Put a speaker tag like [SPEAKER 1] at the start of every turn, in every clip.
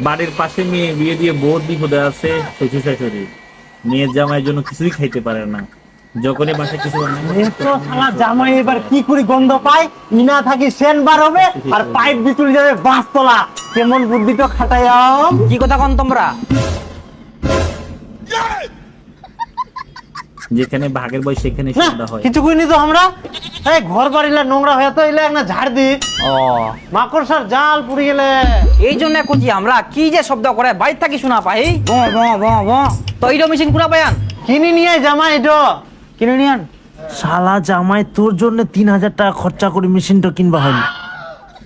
[SPEAKER 1] বাড়ির পাশে মেয়ে বিয়ে দিয়ে বহুত বিপদে আছে শ্বশুর শাশুড়ি। মেয়ের জামাইয়ের জন্য কিছুই খাইতে পারে না। যখনই বাসায় কিছু রান্না করে,
[SPEAKER 2] তো শালা জামাই এবার কি করে গন্ধ পায়, ইনা থাকি সেন বার হবে আর পাইপ ভিতরে যাবে বাঁশতলা। কেমন বুদ্ধিটা খাটাইয়াম।
[SPEAKER 3] কি কথা কন তোমরা?
[SPEAKER 1] যেখানে ভাগের বই সেখানে
[SPEAKER 2] না,
[SPEAKER 1] সন্ধ্যা হয়।
[SPEAKER 2] কিছু কইনি তো আমরা। এই ঘর বাড়িলা নোংরা হয়ে তো এলে একটা ঝাড় দি।
[SPEAKER 3] ও
[SPEAKER 2] মাকড়সার জাল পুড়ে গেলে।
[SPEAKER 3] এই জন্য কুচি আমরা কি যে শব্দ করে বাইর থাকি শোনা পাই। ব ব ব ব তো এইটা মেশিন কুড়া পায়ান
[SPEAKER 2] কিনে নিয়ে জামাই এটা
[SPEAKER 3] কিনে নিয়ান।
[SPEAKER 4] শালা জামাই তোর জন্য 3000 টাকা খরচা করে মেশিনটা কিনবা হয়নি।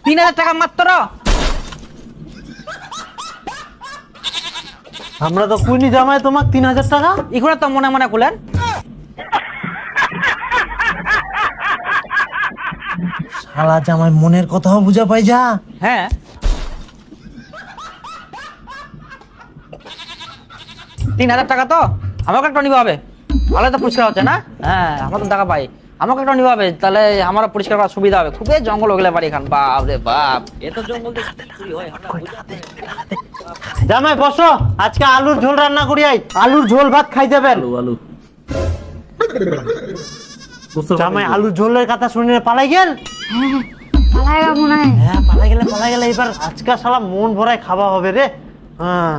[SPEAKER 3] 3000 টাকা মাত্র?
[SPEAKER 2] আমরা তো কইনি জামাই তোমাক 3000 টাকা।
[SPEAKER 3] এগুলো তো মনে মনে কুলেন।
[SPEAKER 4] শালা জামাই মনের কথাও বুঝা পাই যা।
[SPEAKER 3] হ্যাঁ 3000 টাকা তো আমাকে একটা নিবা হবে। ভালো তো পরিষ্কার হচ্ছে না? হ্যাঁ আমার তো টাকা পাই, আমাকে একটা নিবা হবে, তাহলে আমার পরিষ্কার করার সুবিধা হবে। খুবই জঙ্গল ওগুলো বাড়ি খান, বাপ রে বাপ, এত জঙ্গল
[SPEAKER 2] জামাই বসো, আজকে আলুর ঝোল রান্না করি। আই আলুর ঝোল ভাত খাই যাবেন।
[SPEAKER 1] আলু আলু
[SPEAKER 2] জামাই আলুর ঝোলের কথা শুনে পালাই গেল।
[SPEAKER 5] পালাইবা মনে হয়।
[SPEAKER 2] হ্যাঁ পালাই গেলে এবার আজকে শালা মন ভরায় খাওয়া হবে রে। হ্যাঁ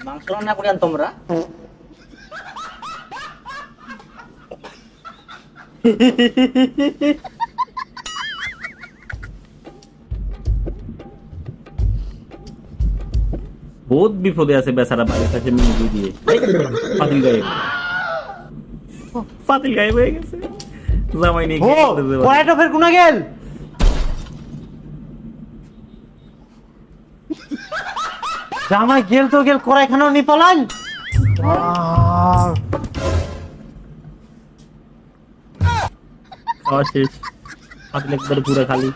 [SPEAKER 3] মাংস রান্না করিয়ান তোমরা।
[SPEAKER 1] বহুত বিপদে আছে বেচারা, বাড়ির কাছে মেয়ে বিয়ে দিয়ে। ফাতিল গায়েব, ফাতিল গায়েব হয়ে গেছে। জামাই নিয়ে
[SPEAKER 2] ও কড়াইটা ফের কোনা গেল। জামাই গেল তো গেল, কড়াইখানাও নি পালান।
[SPEAKER 1] খাওয়া শেষ, ফাতিল একবারে পুরো খালি।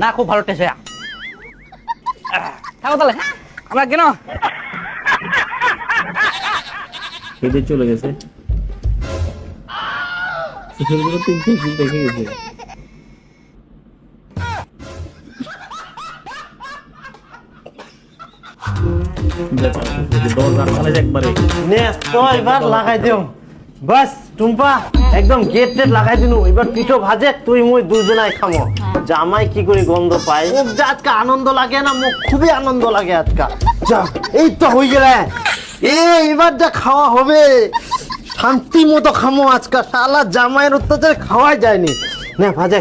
[SPEAKER 3] না খুব ভালো টেস্ট। থাকো তাহলে, আমরা কেন
[SPEAKER 1] খেতে চলে গেছে। শ্বশুরগুলো 3 দিন দেখে গেছে। একবারে
[SPEAKER 2] নে তো এবার লাগাই দিও। বাস টুম্পা একদম গেট টেট লাগাই দিনু। এবার পিঠো ভাজে তুই মুই দুজনাই খামো। জামাই কি করে গন্ধ পায়। ও আজকে আনন্দ লাগে না, মুখ খুবই আনন্দ লাগে আজকে। যা এই তো হয়ে গেলে এবার যা খাওয়া হবে শান্তি মতো খামো আজকে। শালা জামাইয়ের অত্যাচার খাওয়াই যায়নি। না ভাজে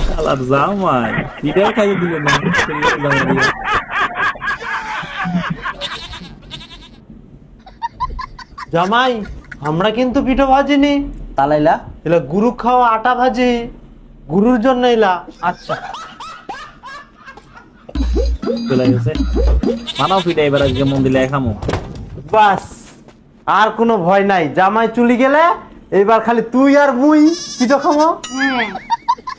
[SPEAKER 1] কালার জামাই এটাও খাইয়ে দিল না।
[SPEAKER 2] জামাই আমরা কিন্তু পিঠো ভাজিনি।
[SPEAKER 3] তালাইলা?
[SPEAKER 2] এলা গুরু খাওয়া আটা ভাজি, গুরুর জন্য এলা।
[SPEAKER 3] আচ্ছা
[SPEAKER 1] চলে গেছে। মানাও পিঠা এবার আজকে মন্দিরে খামো।
[SPEAKER 2] বাস আর কোনো ভয় নাই। জামাই চলে গেলে এবার খালি তুই আর মুই পিঠো খামো।
[SPEAKER 5] হ্যাঁ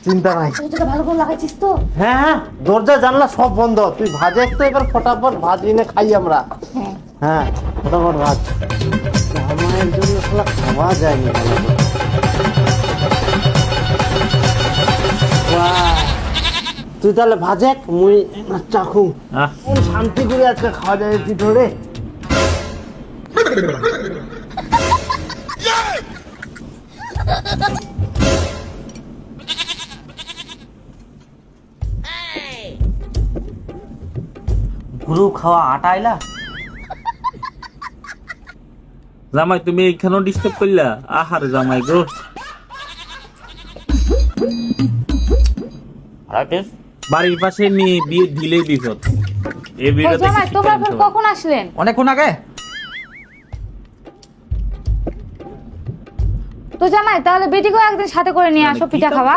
[SPEAKER 2] চিন্তা নাই।
[SPEAKER 5] তুই তো ভালো করে লাগাইছিস তো।
[SPEAKER 2] হ্যাঁ দরজা জানলা সব বন্ধ। তুই ভাজে তো এবার ফটাফট ভাজি এনে খাই আমরা।
[SPEAKER 5] হ্যাঁ
[SPEAKER 2] হ্যাঁ ফটাফট ভাজ। জামাইয়ের জন্য শালা খাওয়া যায়নি ভালো করে। বাহ, তুই তাহলে ভাজে মুই চাখু।
[SPEAKER 1] আহ
[SPEAKER 2] কোন শান্তি করে আজকে খাওয়া যায় পিঠো রে।
[SPEAKER 3] গুরু খাওয়া আটা আইলা?
[SPEAKER 1] জামাই তুমি এইখানেও ডিস্টার্ব করলা। আহার জামাই গো। বাড়ির পাশে মেয়ে বিয়ে দিলেই বিপদ। এই
[SPEAKER 5] ও
[SPEAKER 1] ভিডিওতে
[SPEAKER 5] জামাই তোমরা এখন কখন আসলেন?
[SPEAKER 3] অনেকক্ষণ আগে।
[SPEAKER 5] তো জামাই তাহলে বেটিকেও একদিন সাথে করে নিয়ে আসো পিঠা খাওয়া।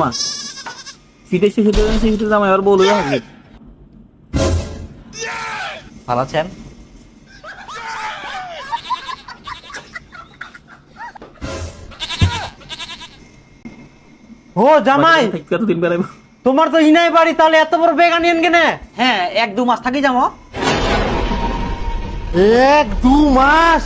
[SPEAKER 1] মা ফিটে শেষ হতে শেষ হতে জামাই আবার বলবে হবে।
[SPEAKER 3] ভালো আছেন?
[SPEAKER 2] ও জামাই
[SPEAKER 1] কতদিন বেড়াবো?
[SPEAKER 2] তোমার তো ইনাই বাড়ি, তাহলে এত বড় বেগ আনিয়েন কেনে?
[SPEAKER 3] হ্যাঁ 1-2 মাস থাকি যাবো।
[SPEAKER 2] 1-2 মাস